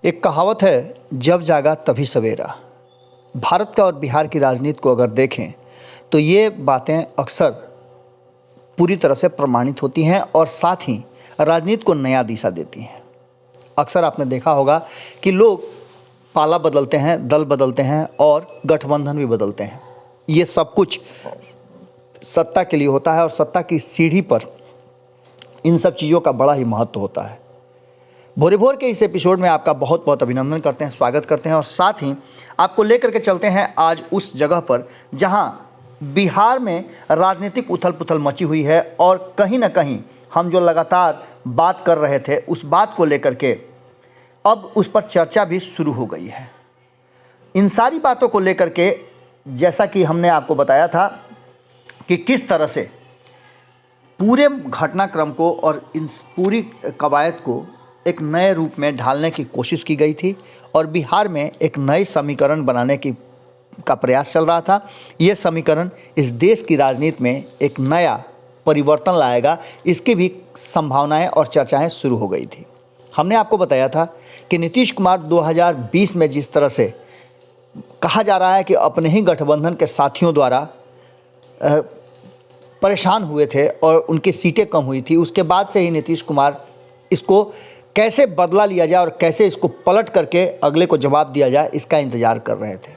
एक कहावत है, जब जागा तभी सवेरा। भारत का और बिहार की राजनीति को अगर देखें तो ये बातें अक्सर पूरी तरह से प्रमाणित होती हैं और साथ ही राजनीति को नया दिशा देती हैं। अक्सर आपने देखा होगा कि लोग पाला बदलते हैं, दल बदलते हैं और गठबंधन भी बदलते हैं। ये सब कुछ सत्ता के लिए होता है और सत्ता की सीढ़ी पर इन सब चीज़ों का बड़ा ही महत्व होता है। भोरे भोर के इस एपिसोड में आपका बहुत बहुत अभिनंदन करते हैं, स्वागत करते हैं और साथ ही आपको लेकर के चलते हैं आज उस जगह पर जहां बिहार में राजनीतिक उथल पुथल मची हुई है और कहीं ना कहीं हम जो लगातार बात कर रहे थे उस बात को लेकर के अब उस पर चर्चा भी शुरू हो गई है। इन सारी बातों को लेकर के जैसा कि हमने आपको बताया था कि किस तरह से पूरे घटनाक्रम को और इन पूरी कवायद को एक नए रूप में ढालने की कोशिश की गई थी और बिहार में एक नए समीकरण बनाने का प्रयास चल रहा था। ये समीकरण इस देश की राजनीति में एक नया परिवर्तन लाएगा, इसकी भी संभावनाएं और चर्चाएं शुरू हो गई थी। हमने आपको बताया था कि नीतीश कुमार 2020 में जिस तरह से कहा जा रहा है कि अपने ही गठबंधन के साथियों द्वारा परेशान हुए थे और उनकी सीटें कम हुई थी, उसके बाद से ही नीतीश कुमार इसको कैसे बदला लिया जाए और कैसे इसको पलट करके अगले को जवाब दिया जाए इसका इंतज़ार कर रहे थे।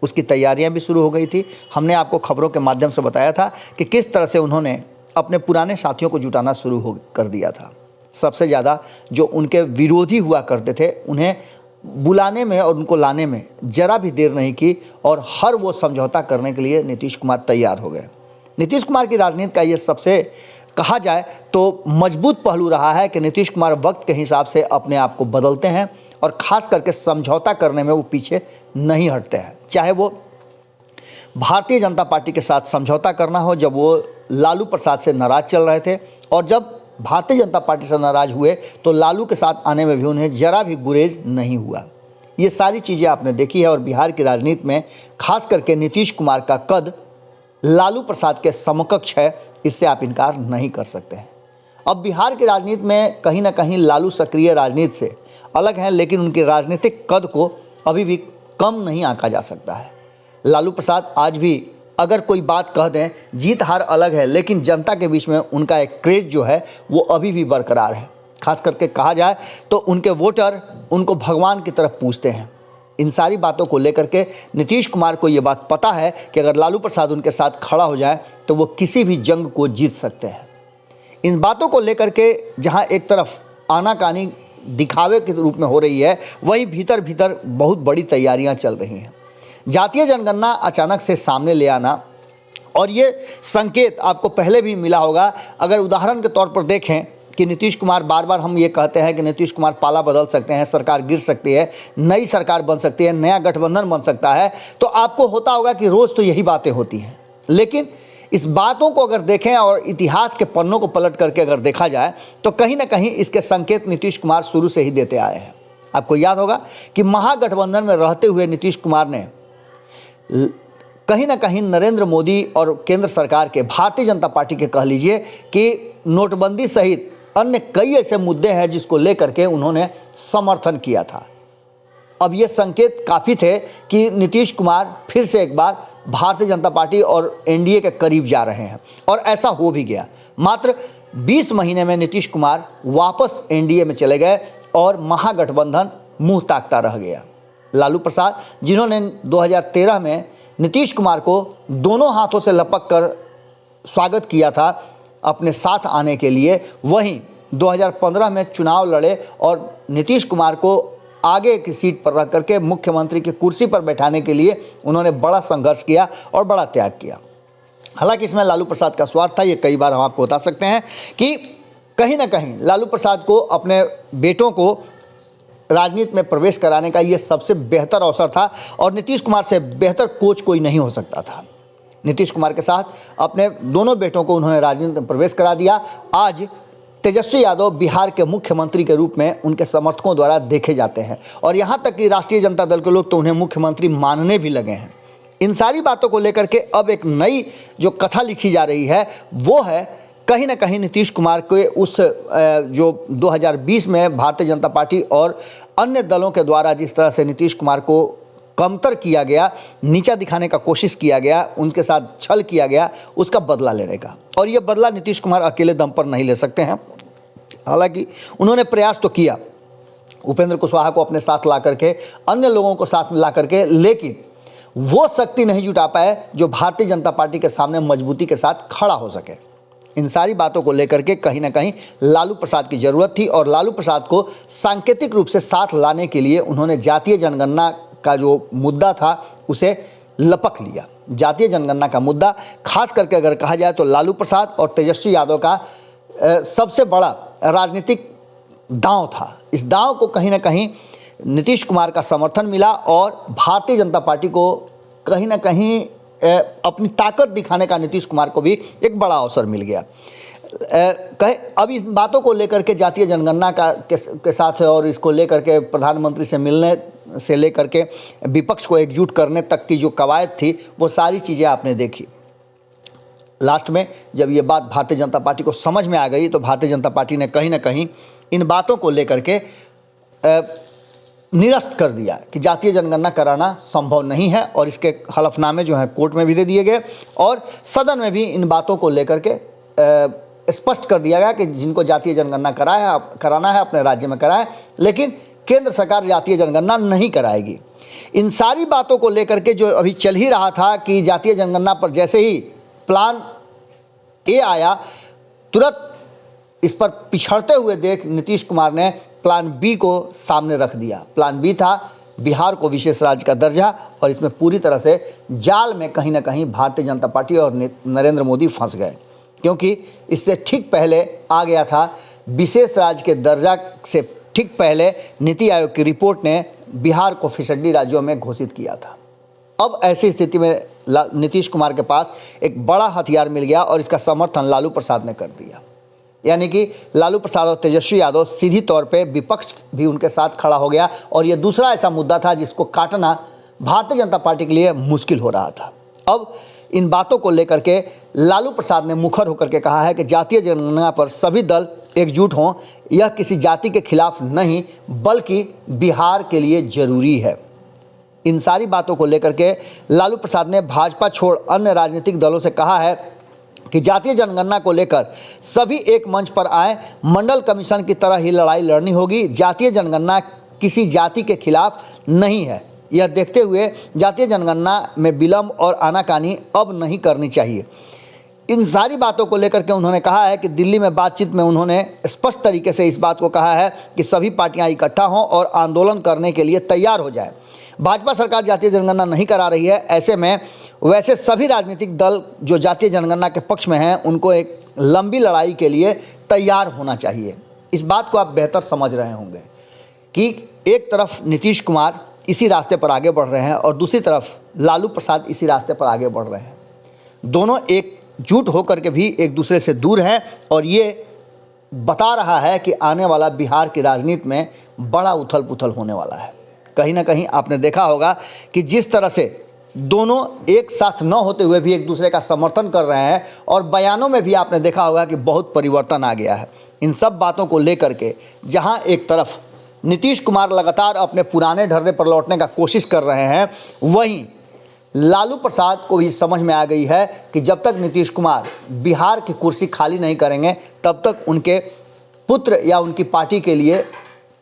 उसकी तैयारियां भी शुरू हो गई थी। हमने आपको खबरों के माध्यम से बताया था कि किस तरह से उन्होंने अपने पुराने साथियों को जुटाना शुरू कर दिया था। सबसे ज़्यादा जो उनके विरोधी हुआ करते थे उन्हें बुलाने में और उनको लाने में ज़रा भी देर नहीं की और हर वो समझौता करने के लिए नीतीश कुमार तैयार हो गए। नीतीश कुमार की राजनीति का ये सबसे कहा जाए तो मजबूत पहलू रहा है कि नीतीश कुमार वक्त के हिसाब से अपने आप को बदलते हैं और ख़ास करके समझौता करने में वो पीछे नहीं हटते हैं। चाहे वो भारतीय जनता पार्टी के साथ समझौता करना हो, जब वो लालू प्रसाद से नाराज़ चल रहे थे, और जब भारतीय जनता पार्टी से नाराज़ हुए तो लालू के साथ आने में भी उन्हें ज़रा भी गुरेज नहीं हुआ। ये सारी चीज़ें आपने देखी है और बिहार की राजनीति में खास करके नीतीश कुमार का कद लालू प्रसाद के समकक्ष है, इससे आप इनकार नहीं कर सकते हैं। अब बिहार की राजनीति में कहीं ना कहीं लालू सक्रिय राजनीति से अलग हैं, लेकिन उनके राजनीतिक कद को अभी भी कम नहीं आंका जा सकता है। लालू प्रसाद आज भी अगर कोई बात कह दें, जीत हार अलग है, लेकिन जनता के बीच में उनका एक क्रेज जो है वो अभी भी बरकरार है। खास करके कहा जाए तो उनके वोटर उनको भगवान की तरफ पूजते हैं। इन सारी बातों को लेकर के नीतीश कुमार को ये बात पता है कि अगर लालू प्रसाद उनके साथ खड़ा हो जाए तो वो किसी भी जंग को जीत सकते हैं। इन बातों को लेकर के जहां एक तरफ आनाकानी दिखावे के रूप में हो रही है, वहीं भीतर भीतर बहुत बड़ी तैयारियां चल रही हैं। जातीय जनगणना अचानक से सामने ले आना, और ये संकेत आपको पहले भी मिला होगा। अगर उदाहरण के तौर पर देखें कि नीतीश कुमार बार बार हम ये कहते हैं कि नीतीश कुमार पाला बदल सकते हैं, सरकार गिर सकती है, नई सरकार बन सकती है, नया गठबंधन बन सकता है, तो आपको होता होगा कि रोज़ तो यही बातें होती हैं। लेकिन इस बातों को अगर देखें और इतिहास के पन्नों को पलट करके अगर देखा जाए तो कहीं ना कहीं इसके संकेत नीतीश कुमार शुरू से ही देते आए हैं। आपको याद होगा कि महागठबंधन में रहते हुए नीतीश कुमार ने कहीं ना कहीं नरेंद्र मोदी और केंद्र सरकार के, भारतीय जनता पार्टी के कह लीजिए कि नोटबंदी सहित अन्य कई ऐसे मुद्दे हैं जिसको लेकर के उन्होंने समर्थन किया था। अब ये संकेत काफ़ी थे कि नीतीश कुमार फिर से एक बार भारतीय जनता पार्टी और एनडीए के करीब जा रहे हैं, और ऐसा हो भी गया। मात्र 20 महीने में नीतीश कुमार वापस एनडीए में चले गए और महागठबंधन मुंह ताकता रह गया। लालू प्रसाद, जिन्होंने 2013 में नीतीश कुमार को दोनों हाथों से लपक कर स्वागत किया था अपने साथ आने के लिए, वहीं 2015 में चुनाव लड़े और नीतीश कुमार को आगे की सीट पर रख करके मुख्यमंत्री की कुर्सी पर बैठाने के लिए उन्होंने बड़ा संघर्ष किया और बड़ा त्याग किया। हालांकि इसमें लालू प्रसाद का स्वार्थ था, ये कई बार हम आपको बता सकते हैं कि कहीं ना कहीं लालू प्रसाद को अपने बेटों को राजनीति में प्रवेश कराने का ये सबसे बेहतर अवसर था और नीतीश कुमार से बेहतर कोच कोई नहीं हो सकता था। नीतीश कुमार के साथ अपने दोनों बेटों को उन्होंने राजनीति में प्रवेश करा दिया। आज तेजस्वी यादव बिहार के मुख्यमंत्री के रूप में उनके समर्थकों द्वारा देखे जाते हैं और यहाँ तक कि राष्ट्रीय जनता दल के लोग तो उन्हें मुख्यमंत्री मानने भी लगे हैं। इन सारी बातों को लेकर के अब एक नई जो कथा लिखी जा रही है वो है कहीं ना कहीं नीतीश कुमार के उस जो 2020 में भारतीय जनता पार्टी और अन्य दलों के द्वारा जिस तरह से नीतीश कुमार को कमतर किया गया, नीचा दिखाने का कोशिश किया गया, उनके साथ छल किया गया, उसका बदला लेने का। और ये बदला नीतीश कुमार अकेले दम पर नहीं ले सकते हैं। हालांकि उन्होंने प्रयास तो किया उपेंद्र कुशवाहा को अपने साथ ला करके, अन्य लोगों को साथ में ला करके, लेकिन वो शक्ति नहीं जुटा पाए जो भारतीय जनता पार्टी के सामने मजबूती के साथ खड़ा हो सके। इन सारी बातों को लेकर के कहीं ना कहीं लालू प्रसाद की ज़रूरत थी और लालू प्रसाद को सांकेतिक रूप से साथ लाने के लिए उन्होंने जातीय जनगणना का जो मुद्दा था उसे लपक लिया। जातीय जनगणना का मुद्दा खास करके अगर कहा जाए तो लालू प्रसाद और तेजस्वी यादव का सबसे बड़ा राजनीतिक दांव था। इस दांव को कहीं ना कहीं नीतीश कुमार का समर्थन मिला और भारतीय जनता पार्टी को कहीं ना कहीं अपनी ताकत दिखाने का नीतीश कुमार को भी एक बड़ा अवसर मिल गया। अब इस बातों को लेकर के जातीय जनगणना के साथ और इसको लेकर के प्रधानमंत्री से मिलने से लेकर के विपक्ष को एकजुट करने तक की जो कवायद थी, वो सारी चीज़ें आपने देखी। लास्ट में जब ये बात भारतीय जनता पार्टी को समझ में आ गई तो भारतीय जनता पार्टी ने कहीं ना कहीं इन बातों को लेकर के निरस्त कर दिया कि जातीय जनगणना कराना संभव नहीं है और इसके हलफनामे जो हैं कोर्ट में भी दे दिए गए और सदन में भी इन बातों को लेकर के स्पष्ट कर दिया गया कि जिनको जातीय जनगणना कराना है अपने राज्य में कराएं, लेकिन केंद्र सरकार जातीय जनगणना नहीं कराएगी। इन सारी बातों को लेकर के जो अभी चल ही रहा था कि जातीय जनगणना पर जैसे ही प्लान ए आया, तुरंत इस पर पिछड़ते हुए देख नीतीश कुमार ने प्लान बी को सामने रख दिया। प्लान बी था बिहार को विशेष राज्य का दर्जा और इसमें पूरी तरह से जाल में कहीं ना कहीं भारतीय जनता पार्टी और नरेंद्र मोदी फंस गए, क्योंकि इससे ठीक पहले आ गया था विशेष राज्य के दर्जा से ठीक पहले नीति आयोग की रिपोर्ट ने बिहार को फिसड्डी राज्यों में घोषित किया था। अब ऐसी स्थिति में नीतीश कुमार के पास एक बड़ा हथियार मिल गया और इसका समर्थन लालू प्रसाद ने कर दिया। यानी कि लालू प्रसाद और तेजस्वी यादव सीधी तौर पे विपक्ष भी उनके साथ खड़ा हो गया और ये दूसरा ऐसा मुद्दा था जिसको काटना भारतीय जनता पार्टी के लिए मुश्किल हो रहा था। अब इन बातों को लेकर के लालू प्रसाद ने मुखर होकर के कहा है कि जातीय जनगणना पर सभी दल एकजुट हों, यह किसी जाति के खिलाफ नहीं बल्कि बिहार के लिए जरूरी है। इन सारी बातों को लेकर के लालू प्रसाद ने भाजपा छोड़ अन्य राजनीतिक दलों से कहा है कि जातीय जनगणना को लेकर सभी एक मंच पर आए, मंडल कमीशन की तरह ही लड़ाई लड़नी होगी। जातीय जनगणना किसी जाति के खिलाफ नहीं है। यह देखते हुए जातीय जनगणना में विलंब और आनाकानी अब नहीं करनी चाहिए। इन सारी बातों को लेकर के उन्होंने कहा है कि दिल्ली में बातचीत में उन्होंने स्पष्ट तरीके से इस बात को कहा है कि सभी पार्टियां इकट्ठा हों और आंदोलन करने के लिए तैयार हो जाए। भाजपा सरकार जातीय जनगणना नहीं करा रही है, ऐसे में वैसे सभी राजनीतिक दल जो जातीय जनगणना के पक्ष में हैं उनको एक लंबी लड़ाई के लिए तैयार होना चाहिए। इस बात को आप बेहतर समझ रहे होंगे कि एक तरफ नीतीश कुमार इसी रास्ते पर आगे बढ़ रहे हैं और दूसरी तरफ लालू प्रसाद इसी रास्ते पर आगे बढ़ रहे हैं। दोनों एकजुट होकर के भी एक दूसरे से दूर हैं और ये बता रहा है कि आने वाला बिहार की राजनीति में बड़ा उथल पुथल होने वाला है। कहीं ना कहीं आपने देखा होगा कि जिस तरह से दोनों एक साथ न होते हुए भी एक दूसरे का समर्थन कर रहे हैं और बयानों में भी आपने देखा होगा कि बहुत परिवर्तन आ गया है। इन सब बातों को लेकर के जहां एक तरफ नीतीश कुमार लगातार अपने पुराने ढर्रे पर लौटने का कोशिश कर रहे हैं, वहीं लालू प्रसाद को भी समझ में आ गई है कि जब तक नीतीश कुमार बिहार की कुर्सी खाली नहीं करेंगे तब तक उनके पुत्र या उनकी पार्टी के लिए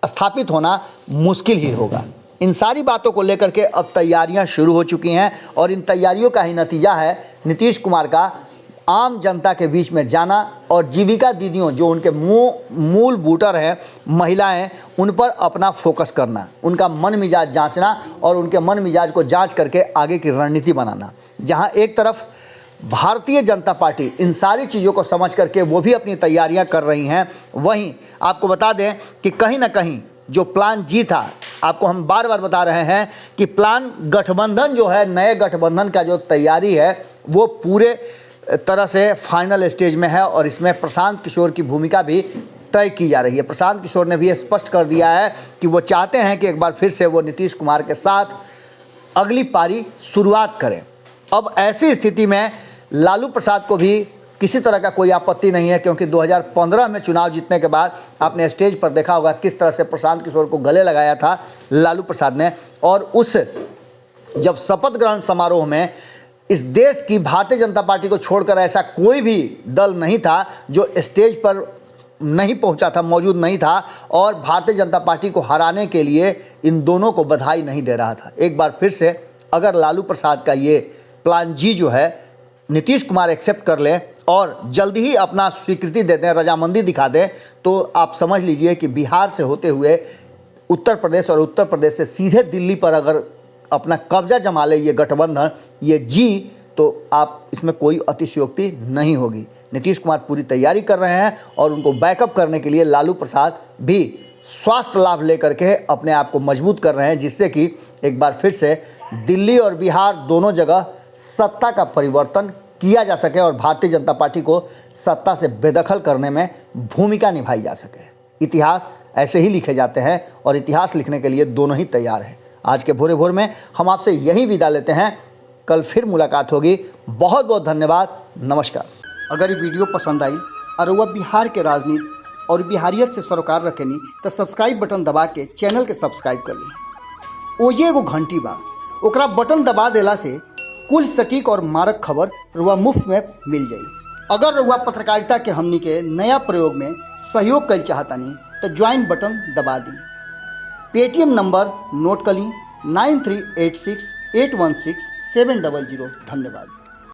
स्थापित होना मुश्किल ही होगा। इन सारी बातों को लेकर के अब तैयारियां शुरू हो चुकी हैं और इन तैयारियों का ही नतीजा है नीतीश कुमार का आम जनता के बीच में जाना और जीविका दीदियों जो उनके मूल वोटर हैं, महिलाएं, उन पर अपना फोकस करना, उनका मन मिजाज जांचना और उनके मन मिजाज को जांच करके आगे की रणनीति बनाना। जहां एक तरफ भारतीय जनता पार्टी इन सारी चीज़ों को समझ करके वो भी अपनी तैयारियां कर रही हैं, वहीं आपको बता दें कि कहीं ना कहीं जो प्लान जी था, आपको हम बार बार बता रहे हैं कि प्लान गठबंधन जो है, नए गठबंधन का जो तैयारी है वो पूरे तरह से फाइनल स्टेज में है और इसमें प्रशांत किशोर की भूमिका भी तय की जा रही है। प्रशांत किशोर ने भी ये स्पष्ट कर दिया है कि वो चाहते हैं कि एक बार फिर से वो नीतीश कुमार के साथ अगली पारी शुरुआत करें। अब ऐसी स्थिति में लालू प्रसाद को भी किसी तरह का कोई आपत्ति नहीं है, क्योंकि 2015 में चुनाव जीतने के बाद आपने स्टेज पर देखा होगा किस तरह से प्रशांत किशोर को गले लगाया था लालू प्रसाद ने। और उस जब शपथ ग्रहण समारोह में इस देश की भारतीय जनता पार्टी को छोड़कर ऐसा कोई भी दल नहीं था जो स्टेज पर नहीं पहुंचा था, मौजूद नहीं था और भारतीय जनता पार्टी को हराने के लिए इन दोनों को बधाई नहीं दे रहा था। एक बार फिर से अगर लालू प्रसाद का ये प्लान जी जो है नीतीश कुमार एक्सेप्ट कर लें और जल्दी ही अपना स्वीकृति दे दें, रजामंदी दिखा दें, तो आप समझ लीजिए कि बिहार से होते हुए उत्तर प्रदेश और उत्तर प्रदेश से सीधे दिल्ली पर अगर अपना कब्जा जमा ले ये गठबंधन, ये जी, तो आप इसमें कोई अतिशयोक्ति नहीं होगी। नीतीश कुमार पूरी तैयारी कर रहे हैं और उनको बैकअप करने के लिए लालू प्रसाद भी स्वास्थ्य लाभ लेकर के अपने आप को मजबूत कर रहे हैं, जिससे कि एक बार फिर से दिल्ली और बिहार दोनों जगह सत्ता का परिवर्तन किया जा सके और भारतीय जनता पार्टी को सत्ता से बेदखल करने में भूमिका निभाई जा सके। इतिहास ऐसे ही लिखे जाते हैं और इतिहास लिखने के लिए दोनों ही तैयार हैं। आज के भोरे भोर में हम आपसे यही विदा लेते हैं, कल फिर मुलाकात होगी। बहुत बहुत धन्यवाद, नमस्कार। अगर ये वीडियो पसंद आई और वह बिहार के राजनीति और बिहारियत से सरोकार रखेनी तो सब्सक्राइब बटन दबा के चैनल के सब्सक्राइब कर ली। ओजे एगो घंटी बा, ओकरा बटन दबा देला से कुल सटीक और मारक खबर रुआ मुफ्त में मिल जाई। अगर रुआ पत्रकारिता के हमनी के नया प्रयोग में सहयोग कर चाहतानी तो ज्वाइन बटन दबा दी। पेटीएम नंबर नोट कर ली 9386816700। धन्यवाद।